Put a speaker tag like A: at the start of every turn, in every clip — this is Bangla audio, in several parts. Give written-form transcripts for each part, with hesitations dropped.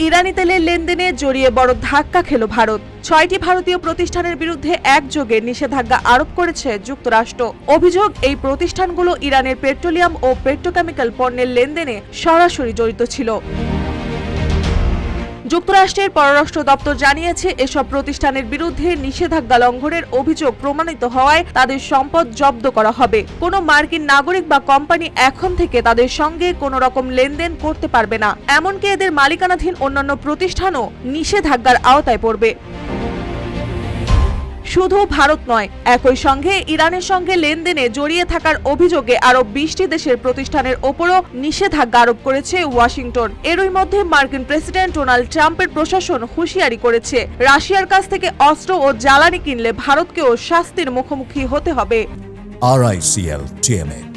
A: ইরানি তেলের লেনদেনে জড়িয়ে বড় ধাক্কা খেল ভারত। ৬টি ভারতীয় প্রতিষ্ঠানের বিরুদ্ধে একযোগে নিষেধাজ্ঞা আরোপ করেছে যুক্তরাষ্ট্র। অভিযোগ, এই প্রতিষ্ঠানগুলো ইরানের পেট্রোলিয়াম ও পেট্রোকেমিক্যাল পণ্যের লেনদেনে সরাসরি জড়িত ছিল। যুক্তরাষ্ট্রের পররাষ্ট্র দপ্তর জানিয়েছে, এসব প্রতিষ্ঠানের বিরুদ্ধে নিষেধাজ্ঞা লঙ্ঘনের অভিযোগ প্রমাণিত হওয়ায় তাদের সম্পদ জব্দ করা হবে। কোনো মার্কিন নাগরিক বা কোম্পানি এখন থেকে তাদের সঙ্গে কোনো রকম লেনদেন করতে পারবে না। এমনকি এদের মালিকানাধীন অন্যান্য প্রতিষ্ঠানও নিষেধাজ্ঞার আওতায় পড়বে। শুধু ভারত নয়, একই সঙ্গে ইরানের সঙ্গে লেনদেনে জড়িয়ে থাকার অভিযোগে আরো ২০টি দেশের প্রতিষ্ঠানের ওপরও নিষেধাজ্ঞা আরোপ করেছে ওয়াশিংটন। এরই মধ্যে মার্কিন প্রেসিডেন্ট ডোনাল্ড ট্রাম্পের প্রশাসন হুঁশিয়ারি করেছে, রাশিয়ার কাছ থেকে অস্ত্র ও জ্বালানি কিনলে ভারতকেও শাস্তির মুখোমুখি হতে হবে।
B: RICL TMX,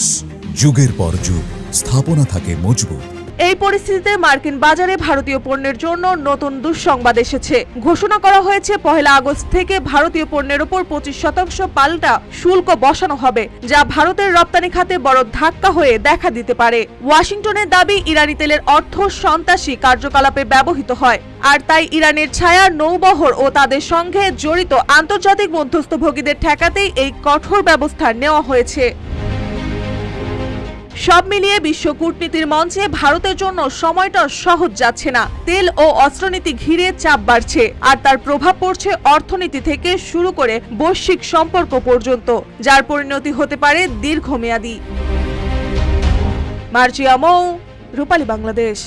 B: যুগের পর যুগ স্থাপনা থাকে মজবুত।
A: এই পরিস্থিতিতে মার্কিন বাজারে ভারতীয় পণ্যের জন্য নতুন দুঃসংবাদ এসেছে। ঘোষণা করা হয়েছে ১ আগস্ট থেকে ভারতীয় পণ্যের উপর ২৫% পাল্টা শুল্ক বসানো হবে, যা ভারতের রপ্তানি খাতে বড় ধাক্কা হয়ে দেখা দিতে পারে। ওয়াশিংটনের দাবি, ইরানি তেলের অর্থ সন্ত্রাসী কার্যকলাপে ব্যবহৃত হয়, আর তাই ইরানের ছায়া নৌবহর ও তাদের সঙ্গে জড়িত আন্তর্জাতিক মধ্যস্থভোগীদের ঠেকাতেই এই কঠোর ব্যবস্থা নেওয়া হয়েছে। সব মিলিয়ে বিশ্ব কূটনীতির মঞ্চে ভারতের জন্য সময়টা সহজ যাচ্ছে না। তেল ও অস্ত্রনীতি ঘিরে চাপ বাড়ছে, আর তার প্রভাব পড়ছে অর্থনীতি থেকে শুরু করে বৈশ্বিক সম্পর্ক পর্যন্ত, যার পরিণতি হতে পারে দীর্ঘমেয়াদী। মার্জিয়া মৌ, রূপালী বাংলাদেশ।